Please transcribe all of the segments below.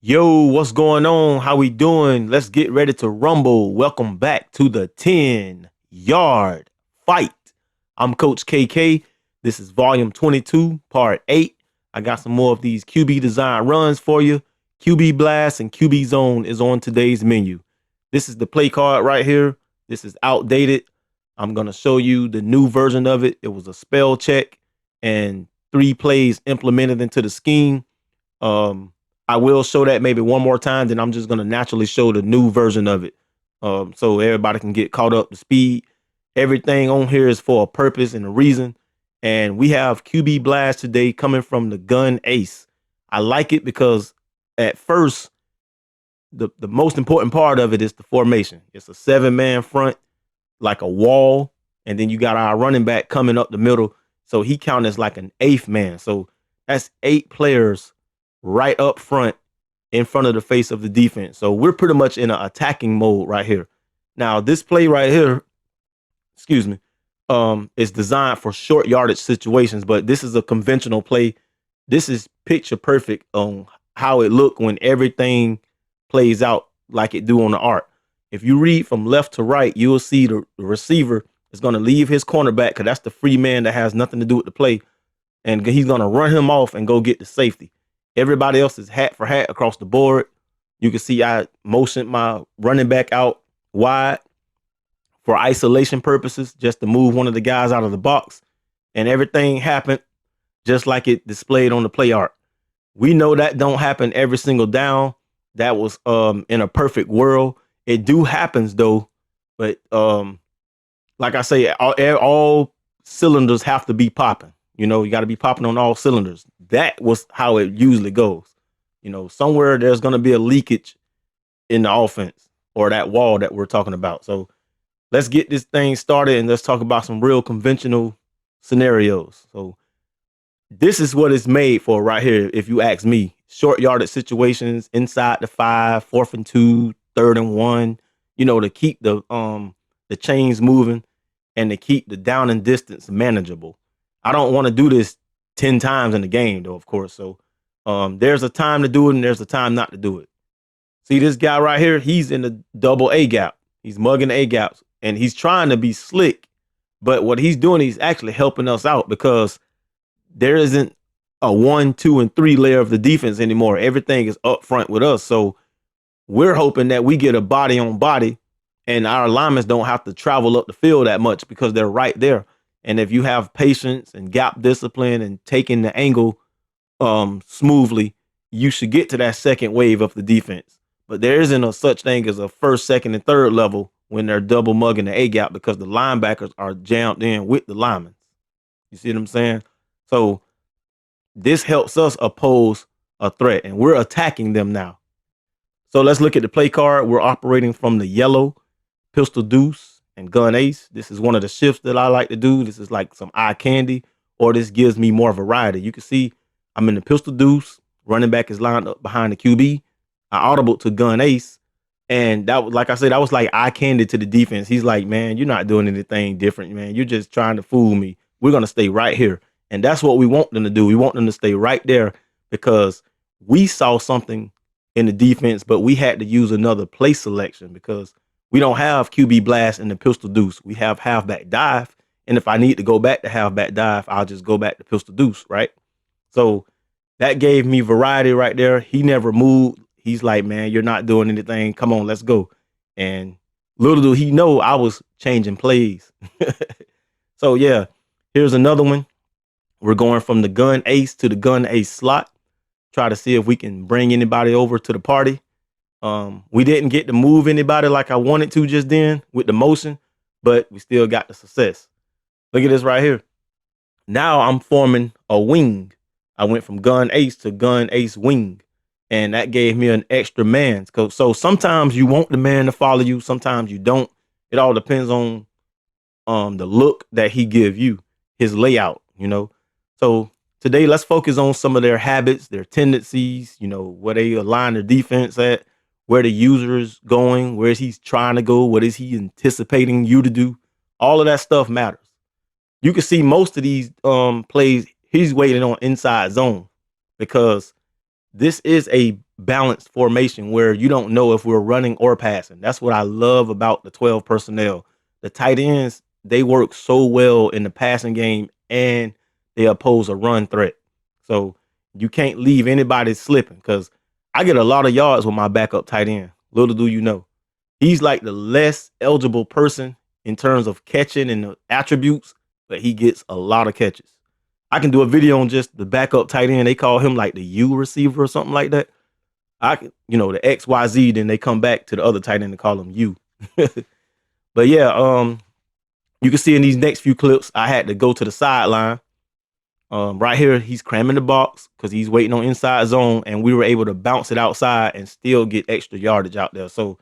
Yo, what's going on? How we doing? Let's get ready to rumble. Welcome back to the 10-yard fight. I'm Coach KK. This is volume 22, part 8. I got some more of these QB design runs for you. QB blast and QB zone is on today's menu. This is the play card right here. This is outdated. I'm going to show you the new version of it. It was a spell check and 3 plays implemented into the scheme. I will show that maybe one more time, then I'm just going to naturally show the new version of it. So everybody can get caught up to speed. Everything on here is for a purpose and a reason. And we have QB Blast today coming from the Gun Ace. I like it because at first, the most important part of it is the formation. It's a 7-man front, like a wall. And then you got our running back coming up the middle. So he counts as like an 8th man. So that's 8 players right up front in front of the face of the defense. So we're pretty much in an attacking mode right here. Now, this play right here, excuse me, is designed for short yardage situations, but this is a conventional play. This is picture perfect on how it look when everything plays out like it do on the art. If you read from left to right, you will see the receiver is going to leave his cornerback because that's the free man that has nothing to do with the play. And he's going to run him off and go get the safety. Everybody else is hat for hat across the board. You can see I motioned my running back out wide for isolation purposes, just to move one of the guys out of the box. And everything happened just like it displayed on the play art. We know that don't happen every single down. That was in a perfect world. It do happens though, but like I say, all cylinders have to be popping. You know, you got to be popping on all cylinders. That was how it usually goes. You know, somewhere there's going to be a leakage in the offense or that wall that we're talking about. So let's get this thing started and let's talk about some real conventional scenarios. So this is what it's made for right here. If you ask me, short yardage situations inside the 5, 4th and 2, 3rd and 1, you know, to keep the chains moving and to keep the down and distance manageable. I don't want to do this 10 times in the game, though, of course. So there's a time to do it and there's a time not to do it. See this guy right here? He's in the double A gap. He's mugging the A gaps and he's trying to be slick. But what he's doing, he's actually helping us out because there isn't a 1, 2, and 3 layer of the defense anymore. Everything is up front with us. So we're hoping that we get a body on body and our alignments don't have to travel up the field that much because they're right there. And if you have patience and gap discipline and taking the angle smoothly, you should get to that second wave of the defense. But there isn't a such thing as a 1st, 2nd, and 3rd level when they're double mugging the A gap because the linebackers are jammed in with the linemen. You see what I'm saying? So this helps us oppose a threat, and we're attacking them now. So let's look at the play card. We're operating from the yellow, pistol deuce, and gun ace. This is one of the shifts that I like to do. This is like some eye candy, or this gives me more variety. You can see I'm in the pistol deuce. Running back is lined up behind the QB. I audible to gun ace. And that was, like I said, that was like eye candy to the defense. He's like, man, you're not doing anything different, man. You're just trying to fool me. We're going to stay right here. And that's what we want them to do. We want them to stay right there because we saw something in the defense, but we had to use another play selection because we don't have QB blast and the pistol deuce. We have halfback dive. And if I need to go back to halfback dive, I'll just go back to pistol deuce, right? So that gave me variety right there. He never moved. He's like, man, you're not doing anything. Come on, let's go. And little do he know I was changing plays. So yeah, here's another one. We're going from the gun ace to the gun ace slot. Try to see if we can bring anybody over to the party. We didn't get to move anybody like I wanted to just then with the motion, but we still got the success. Look at this right here. Now I'm forming a wing. I went from gun ace to gun ace wing, and that gave me an extra man. So sometimes you want the man to follow you, sometimes you don't. It all depends on the look that he give you, his layout, you know. So today, let's focus on some of their habits, their tendencies, you know, where they align their defense at, where the user is going, where is he trying to go, what is he anticipating you to do. All of that stuff matters. You can see most of these plays, he's waiting on inside zone because this is a balanced formation where you don't know if we're running or passing. That's what I love about the 12 personnel. The tight ends, they work so well in the passing game and they oppose a run threat. So you can't leave anybody slipping because I get a lot of yards with my backup tight end. Little do you know. He's like the less eligible person in terms of catching and the attributes, but he gets a lot of catches. I can do a video on just the backup tight end. They call him like the U receiver or something like that. I can, the XYZ, then they come back to the other tight end and call him U. But yeah, you can see in these next few clips, I had to go to the sideline. Right here, he's cramming the box because he's waiting on inside zone, and we were able to bounce it outside and still get extra yardage out there. So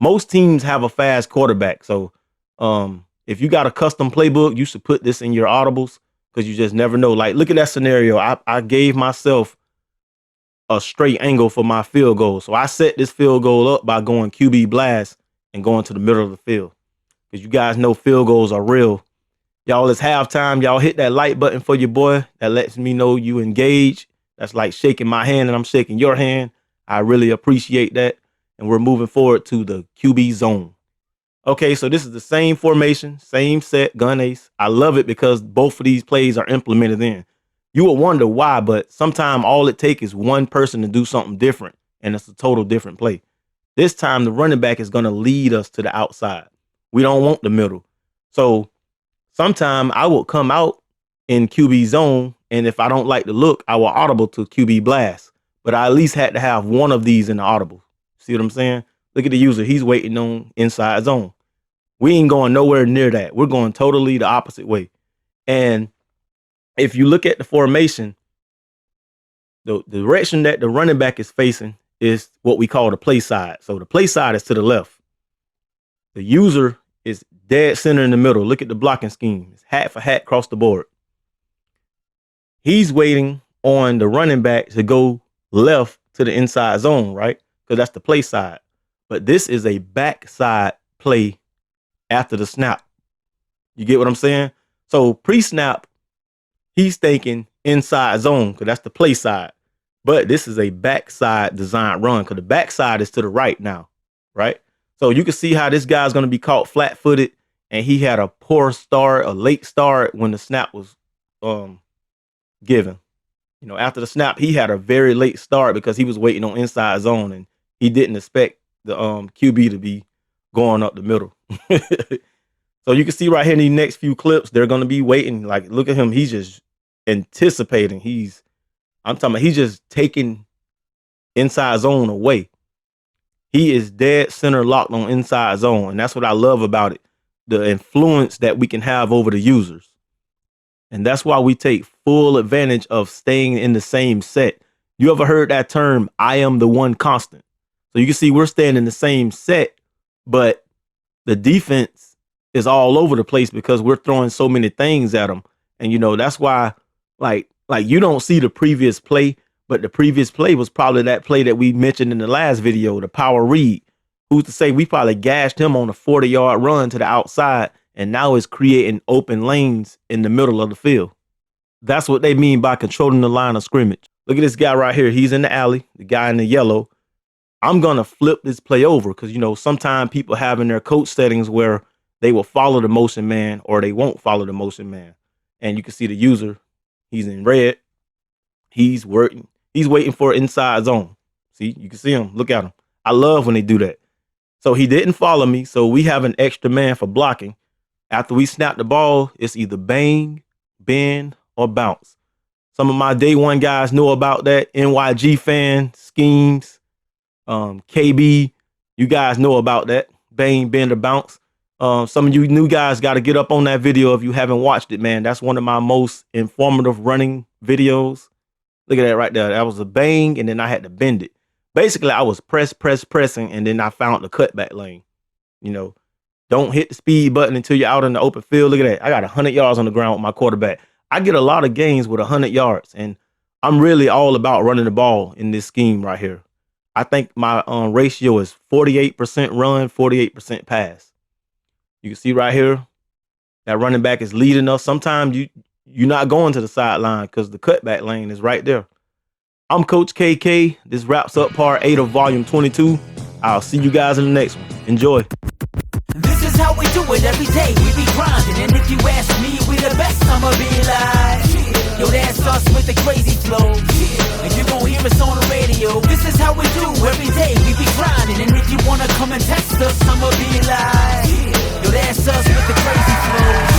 most teams have a fast quarterback. So if you got a custom playbook, you should put this in your audibles because you just never know. Like, look at that scenario. I gave myself a straight angle for my field goal. So I set this field goal up by going QB blast and going to the middle of the field. Because you guys know field goals are real. Y'all, it's halftime. Y'all hit that like button for your boy. That lets me know you engage. That's like shaking my hand and I'm shaking your hand. I really appreciate that. And we're moving forward to the QB zone. Okay, so this is the same formation, same set, gun ace. I love it because both of these plays are implemented in. You will wonder why, but sometimes all it takes is one person to do something different, and it's a total different play. This time, the running back is going to lead us to the outside. We don't want the middle. So sometimes I will come out in QB zone, and if I don't like the look, I will audible to QB blast. But I at least had to have one of these in the audible. See what I'm saying? Look at the user. He's waiting on inside zone. We ain't going nowhere near that. We're going totally the opposite way. And if you look at the formation, the direction that the running back is facing is what we call the play side. So the play side is to the left. The user is dead center in the middle. Look at the blocking scheme. It's hat for hat across the board. He's waiting on the running back to go left to the inside zone, right? Because that's the play side. But this is a backside play after the snap. You get what I'm saying? So pre-snap, he's thinking inside zone because that's the play side. But this is a backside design run because the backside is to the right now, right? So you can see how this guy's going to be caught flat-footed, and he had a poor start, a late start when the snap was given. After the snap, he had a very late start because he was waiting on inside zone, and he didn't expect the QB to be going up the middle. So you can see right here in these next few clips, they're going to be waiting. Like, look at him. He's just anticipating. He's just taking inside zone away. He is dead center locked on inside zone. And that's what I love about it. The influence that we can have over the users. And that's why we take full advantage of staying in the same set. You ever heard that term, I am the one constant? So you can see we're staying in the same set, but the defense is all over the place because we're throwing so many things at them. And, that's why, like you don't see the previous play, but the previous play was probably that play that we mentioned in the last video, the power read. Who's to say we probably gashed him on a 40-yard run to the outside, and now it's creating open lanes in the middle of the field. That's what they mean by controlling the line of scrimmage. Look at this guy right here. He's in the alley, the guy in the yellow. I'm going to flip this play over because, sometimes people have in their coach settings where they will follow the motion man or they won't follow the motion man. And you can see the user, he's in red. He's working. He's waiting for inside zone. See, you can see him. Look at him. I love when they do that. So he didn't follow me. So we have an extra man for blocking. After we snap the ball, it's either bang, bend, or bounce. Some of my day one guys know about that. NYG fan schemes, KB, you guys know about that. Bang, bend, or bounce. Some of you new guys got to get up on that video if you haven't watched it, man. That's one of my most informative running videos. Look at that right there. That was a bang, and then I had to bend it. Basically, I was pressing, and then I found the cutback lane. Don't hit the speed button until you're out in the open field. Look at that. I got 100 yards on the ground with my quarterback. I get a lot of gains with 100 yards, and I'm really all about running the ball in this scheme right here. I think my ratio is 48% run, 48% pass. You can see right here, that running back is leading us. Sometimes you're not going to the sideline because the cutback lane is right there. I'm Coach KK. This wraps up part 8 of volume 22. I'll see you guys in the next one. Enjoy. This is how we do it every day. We be grinding, and if you ask me, we the best. I'ma be like, yo, that's us with the crazy flow. And you gon' hear us on the radio. This is how we do every day. We be grinding, and if you wanna come and test us, I'ma be like, yo, that's us with the crazy flow.